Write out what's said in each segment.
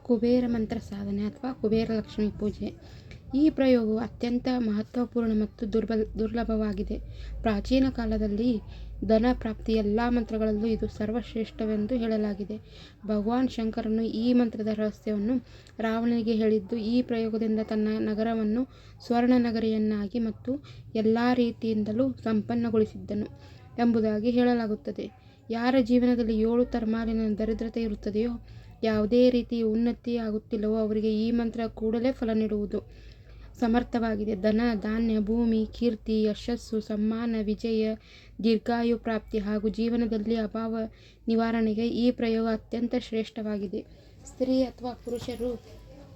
ಕುಬೇರ ಮಂತ್ರ ಸಾಧನೆ ಅಥವಾ ಕುಬೇರ ಲಕ್ಷ್ಮಿ ಪೂಜೆ. ಈ ಪ್ರಯೋಗವು ಅತ್ಯಂತ ಮಹತ್ವಪೂರ್ಣ ಮತ್ತು ದುರ್ಲಭವಾಗಿದೆ. ಪ್ರಾಚೀನ ಕಾಲದಲ್ಲಿ ಧನ ಪ್ರಾಪ್ತಿ ಎಲ್ಲ ಮಂತ್ರಗಳಲ್ಲೂ ಇದು ಸರ್ವಶ್ರೇಷ್ಠವೆಂದು ಹೇಳಲಾಗಿದೆ. ಭಗವಾನ್ ಶಂಕರನು ಈ ಮಂತ್ರದ ರಹಸ್ಯವನ್ನು ರಾವಣನಿಗೆ ಹೇಳಿದ್ದು ಈ ಪ್ರಯೋಗದಿಂದ ತನ್ನ ನಗರವನ್ನು ಸ್ವರ್ಣ ನಗರಿಯನ್ನಾಗಿ ಮತ್ತು ಎಲ್ಲ ರೀತಿಯಿಂದಲೂ ಸಂಪನ್ನಗೊಳಿಸಿದ್ದನು ಎಂಬುದಾಗಿ ಹೇಳಲಾಗುತ್ತದೆ. ಯಾರ ಜೀವನದಲ್ಲಿ 7 ತಲೆಮಾರಿನ ದರಿದ್ರತೆ ಇರುತ್ತದೆಯೋ, ಯಾವುದೇ ರೀತಿಯ ಉನ್ನತಿ ಆಗುತ್ತಿಲ್ಲವೋ ಅವರಿಗೆ ಈ ಮಂತ್ರ ಕೂಡಲೇ ಫಲ ನೀಡುವುದು ಸಮರ್ಥವಾಗಿದೆ. ಧನ, ಧಾನ್ಯ, ಭೂಮಿ, ಕೀರ್ತಿ, ಯಶಸ್ಸು, ಸಮ್ಮಾನ, ವಿಜಯ, ದೀರ್ಘಾಯು ಪ್ರಾಪ್ತಿ ಹಾಗೂ ಜೀವನದಲ್ಲಿ ಅಭಾವ ನಿವಾರಣೆಗೆ ಈ ಪ್ರಯೋಗ ಅತ್ಯಂತ ಶ್ರೇಷ್ಠವಾಗಿದೆ. ಸ್ತ್ರೀ ಅಥವಾ ಪುರುಷರು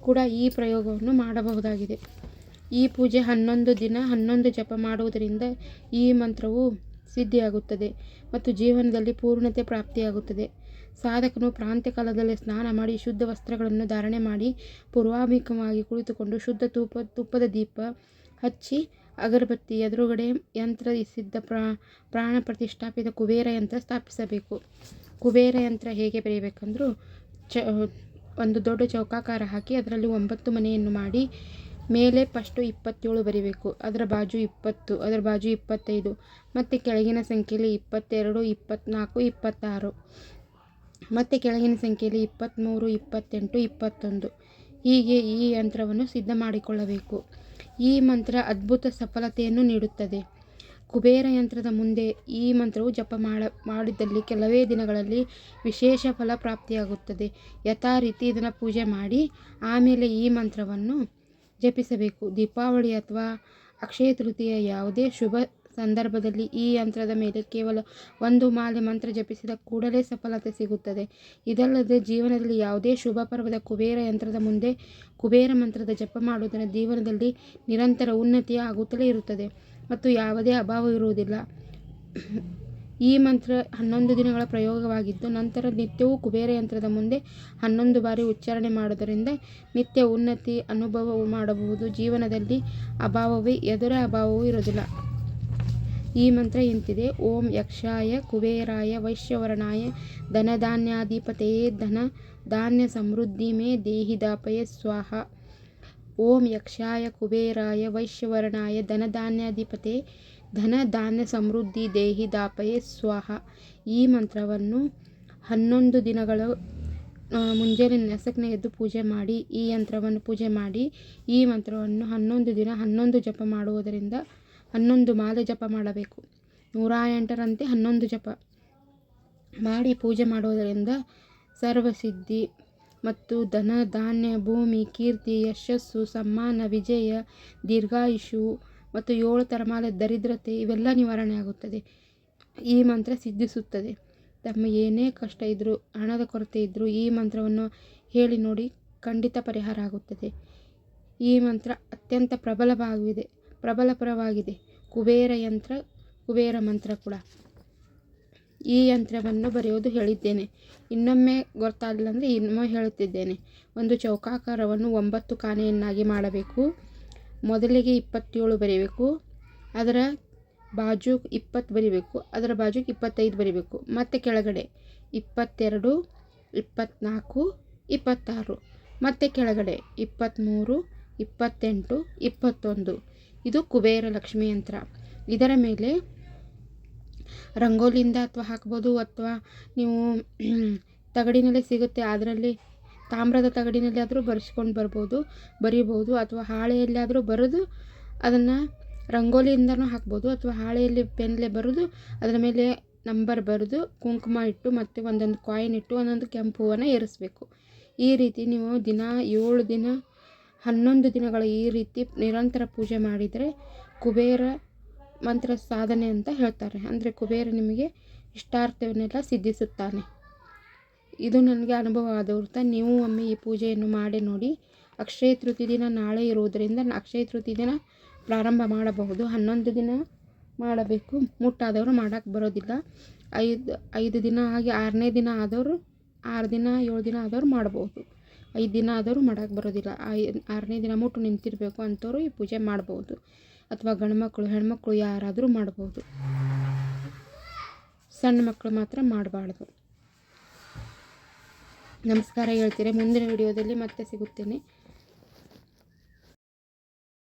ಕೂಡ ಈ ಪ್ರಯೋಗವನ್ನು ಮಾಡಬಹುದಾಗಿದೆ. ಈ ಪೂಜೆ 11 ದಿನ 11 ಜಪ ಮಾಡುವುದರಿಂದ ಈ ಮಂತ್ರವು ಸಿದ್ಧಿಯಾಗುತ್ತದೆ ಮತ್ತು ಜೀವನದಲ್ಲಿ ಪೂರ್ಣತೆ ಪ್ರಾಪ್ತಿಯಾಗುತ್ತದೆ. ಸಾಧಕನು ಪ್ರಾಂತ್ಯಕಾಲದಲ್ಲಿ ಸ್ನಾನ ಮಾಡಿ ಶುದ್ಧ ವಸ್ತ್ರಗಳನ್ನು ಧಾರಣೆ ಮಾಡಿ ಪೂರ್ವಾಭಿಮುಖವಾಗಿ ಕುಳಿತುಕೊಂಡು ಶುದ್ಧ ತುಪ್ಪದ ದೀಪ ಹಚ್ಚಿ ಅಗರಬತ್ತಿ ಎದುರುಗಡೆ ಯಂತ್ರ ಸಿದ್ಧ ಪ್ರಾಣ ಪ್ರತಿಷ್ಠಾಪಿತ ಕುಬೇರ ಯಂತ್ರ ಸ್ಥಾಪಿಸಬೇಕು. ಕುಬೇರ ಯಂತ್ರ ಹೇಗೆ ಬರೆಯಬೇಕಂದ್ರೂ ಒಂದು ದೊಡ್ಡ ಚೌಕಾಕಾರ ಹಾಕಿ ಅದರಲ್ಲಿ 9 ಮನೆಯನ್ನು ಮಾಡಿ ಮೇಲೆ ಫಸ್ಟು 27 ಬರೀಬೇಕು, ಅದರ ಬಾಜು 20, ಅದರ ಬಾಜು 25 ಮತ್ತು ಕೆಳಗಿನ ಸಂಖ್ಯೆಯಲ್ಲಿ 22, 24, 26 ಮತ್ತು ಕೆಳಗಿನ ಸಂಖ್ಯೆಯಲ್ಲಿ 23, 28, 21 ಹೀಗೆ ಈ ಯಂತ್ರವನ್ನು ಸಿದ್ಧ ಮಾಡಿಕೊಳ್ಳಬೇಕು. ಈ ಮಂತ್ರ ಅದ್ಭುತ ಸಫಲತೆಯನ್ನು ನೀಡುತ್ತದೆ. ಕುಬೇರ ಯಂತ್ರದ ಮುಂದೆ ಈ ಮಂತ್ರವು ಜಪ ಮಾಡಿದ್ದಲ್ಲಿ ಕೆಲವೇ ದಿನಗಳಲ್ಲಿ ವಿಶೇಷ ಫಲ ಪ್ರಾಪ್ತಿಯಾಗುತ್ತದೆ. ಯಥಾ ರೀತಿ ಇದನ್ನು ಪೂಜೆ ಮಾಡಿ ಆಮೇಲೆ ಈ ಮಂತ್ರವನ್ನು ಜಪಿಸಬೇಕು. ದೀಪಾವಳಿ ಅಥವಾ ಅಕ್ಷಯ ತೃತೀಯ ಯಾವುದೇ ಶುಭ ಸಂದರ್ಭದಲ್ಲಿ ಈ ಯಂತ್ರದ ಮೇಲೆ ಕೇವಲ 1 ಮಾಲೆ ಮಂತ್ರ ಜಪಿಸಿದ ಕೂಡಲೇ ಸಫಲತೆ ಸಿಗುತ್ತದೆ. ಇದಲ್ಲದೆ ಜೀವನದಲ್ಲಿ ಯಾವುದೇ ಶುಭ ಪರ್ವದ ಕುಬೇರ ಯಂತ್ರದ ಮುಂದೆ ಕುಬೇರ ಮಂತ್ರದ ಜಪ ಮಾಡುವುದರಿಂದ ಜೀವನದಲ್ಲಿ ನಿರಂತರ ಉನ್ನತಿ ಆಗುತ್ತಲೇ ಇರುತ್ತದೆ ಮತ್ತು ಯಾವುದೇ ಅಭಾವ ಇರುವುದಿಲ್ಲ. ಈ ಮಂತ್ರ 11 ದಿನಗಳ ಪ್ರಯೋಗವಾಗಿದ್ದು ನಂತರ ನಿತ್ಯವೂ ಕುಬೇರ ಯಂತ್ರದ ಮುಂದೆ 11 ಬಾರಿ ಉಚ್ಚಾರಣೆ ಮಾಡುವುದರಿಂದ ನಿತ್ಯ ಉನ್ನತಿ ಅನುಭವ ಮಾಡಬಹುದು. ಜೀವನದಲ್ಲಿ ಎದುರ ಅಭಾವವೂ ಇರುವುದಿಲ್ಲ. ಈ ಮಂತ್ರ ಇಂತಿದೆ: ಓಂ ಯಕ್ಷಾಯ ಕುಬೇರಾಯ ವೈಶ್ಯವರ್ಣಾಯ ಧನಧಾನ್ಯಾಧಿಪತಯೇ ಧನ ಧಾನ್ಯ ಸಮೃದ್ಧಿ ಮೇ ದೇಹಿ ದಾಪಯೇ ಸ್ವಾಹ. ಓಂ ಯಕ್ಷಾಯ ಕುಬೇರಾಯ ವೈಶ್ಯವರ್ಣಾಯ ಧನಧಾನ್ಯಾಧಿಪತಯೇ ಧನ ಧಾನ್ಯ ಸಮೃದ್ಧಿ ದೇಹಿ ದಾಪಯೇ ಸ್ವಾಹ. ಈ ಮಂತ್ರವನ್ನು 11 ದಿನಗಳು ಮುಂಜಾನೆ ನೆಸಕ್ನೆ ಎದ್ದು ಪೂಜೆ ಮಾಡಿ ಈ ಯಂತ್ರವನ್ನು ಪೂಜೆ ಮಾಡಿ ಈ ಮಂತ್ರವನ್ನು 11 ದಿನ 11 ಜಪ ಮಾಡುವುದರಿಂದ 11 ಮಾಲೆ ಜಪ ಮಾಡಬೇಕು. 108ರಂತೆ 11 ಜಪ ಮಾಡಿ ಪೂಜೆ ಮಾಡುವುದರಿಂದ ಸರ್ವಸಿದ್ಧಿ ಮತ್ತು ಧನ, ಧಾನ್ಯ, ಭೂಮಿ, ಕೀರ್ತಿ, ಯಶಸ್ಸು, ಸಮ್ಮಾನ, ವಿಜಯ, ದೀರ್ಘಾಯುಷು ಮತ್ತು 7 ತಲೆಮಾರಿನ ದರಿದ್ರತೆ ಇವೆಲ್ಲ ನಿವಾರಣೆ ಆಗುತ್ತದೆ. ಈ ಮಂತ್ರ ಸಿದ್ಧಿಸುತ್ತದೆ. ತಮ್ಮ ಏನೇ ಕಷ್ಟ ಇದ್ದರೂ ಹಣದ ಕೊರತೆ ಇದ್ದರೂ ಈ ಮಂತ್ರವನ್ನು ಹೇಳಿ ನೋಡಿ, ಖಂಡಿತ ಪರಿಹಾರ ಆಗುತ್ತದೆ. ಈ ಮಂತ್ರ ಅತ್ಯಂತ ಪ್ರಬಲಪರವಾಗಿದೆ. ಕುಬೇರ ಮಂತ್ರ ಕೂಡ. ಈ ಯಂತ್ರವನ್ನು ಬರೆಯೋದು ಹೇಳಿದ್ದೇನೆ. ಇನ್ನೊಮ್ಮೆ ಗೊತ್ತಾಗಲಿಲ್ಲ ಅಂದರೆ ಇನ್ನೊಮ್ಮೆ ಹೇಳುತ್ತಿದ್ದೇನೆ. ಒಂದು ಚೌಕಾಕಾರವನ್ನು 9 ಕಾನೆಯನ್ನಾಗಿ ಮಾಡಬೇಕು. ಮೊದಲಿಗೆ 27 ಬರೀಬೇಕು, ಅದರ ಬಾಜು 20 ಬರೀಬೇಕು, ಅದರ ಬಾಜು 25 ಬರೀಬೇಕು. ಮತ್ತು ಕೆಳಗಡೆ 22, 24, 26 ಮತ್ತು ಕೆಳಗಡೆ 23, 28, 21. ಇದು ಕುಬೇರ ಲಕ್ಷ್ಮಿ ಯಂತ್ರ. ಇದರ ಮೇಲೆ ರಂಗೋಲಿಯಿಂದ ಅಥವಾ ಹಾಕ್ಬೋದು, ಅಥವಾ ನೀವು ತಗಡಿನಲ್ಲಿ ಸಿಗುತ್ತೆ ಅದರಲ್ಲಿ ತಾಮ್ರದ ತಗಡಿನಲ್ಲಿ ಆದರೂ ಬರೆಸ್ಕೊಂಡು ಬರೀಬೋದು, ಅಥವಾ ಹಾಳೆಯಲ್ಲಿ ಆದರೂ ಬರೆದು ಅದನ್ನು ರಂಗೋಲಿಯಿಂದನೂ ಹಾಕ್ಬೋದು, ಅಥವಾ ಹಾಳೆಯಲ್ಲಿ ಪೆನ್ಲೆ ಬರೆದು ಅದರ ಮೇಲೆ ನಂಬರ್ ಬರೆದು ಕುಂಕುಮ ಇಟ್ಟು ಮತ್ತು ಒಂದೊಂದು ಕಾಯಿನ್ ಇಟ್ಟು ಒಂದೊಂದು ಕೆಂಪು ಹೂವನ್ನು ಏರಿಸಬೇಕು. ಈ ರೀತಿ ನೀವು 7 ದಿನ 11 ದಿನಗಳ ಈ ರೀತಿ ನಿರಂತರ ಪೂಜೆ ಮಾಡಿದರೆ ಕುಬೇರ ಮಂತ್ರ ಸಾಧನೆ ಅಂತ ಹೇಳ್ತಾರೆ. ಅಂದರೆ ಕುಬೇರ ನಿಮಗೆ ಇಷ್ಟಾರ್ಥವನ್ನೆಲ್ಲ ಸಿದ್ಧಿಸುತ್ತಾನೆ. ಇದು ನನಗೆ ಅನುಭವ ಆದವ್ರತ. ನೀವು ಒಮ್ಮೆ ಈ ಪೂಜೆಯನ್ನು ಮಾಡಿ ನೋಡಿ. ಅಕ್ಷಯ ತೃತೀಯ ದಿನ ನಾಳೆ ಇರುವುದರಿಂದ ಅಕ್ಷಯ ತೃತೀಯ ದಿನ ಪ್ರಾರಂಭ ಮಾಡಬಹುದು. 11 ದಿನ ಮಾಡಬೇಕು. ಮುಟ್ಟಾದವರು ಮಾಡೋಕ್ಕೆ ಬರೋದಿಲ್ಲ. 5 ದಿನ ಆಗಿ 6ನೇ ದಿನ ಆದವರು 6 ದಿನ 7 ದಿನ ಆದವರು ಮಾಡ್ಬೋದು. 5 ದಿನ ಆದವರು ಮಾಡೋಕ್ಕೆ ಬರೋದಿಲ್ಲ. 6ನೇ ದಿನ ಮುಟ್ಟು ನಿಂತಿರಬೇಕು ಅಂಥವ್ರು ಈ ಪೂಜೆ ಮಾಡ್ಬೋದು. ಅಥವಾ ಗಂಡ್ಮಕ್ಳು ಹೆಣ್ಮಕ್ಳು ಯಾರಾದರೂ ಮಾಡ್ಬೋದು. ಸಣ್ಣ ಮಕ್ಕಳು ಮಾತ್ರ ಮಾಡಬಾರ್ದು. ನಮಸ್ಕಾರ ಹೇಳ್ತೀರಿ. ಮುಂದಿನ ವಿಡಿಯೋದಲ್ಲಿ ಮತ್ತೆ ಸಿಗುತ್ತೇನೆ.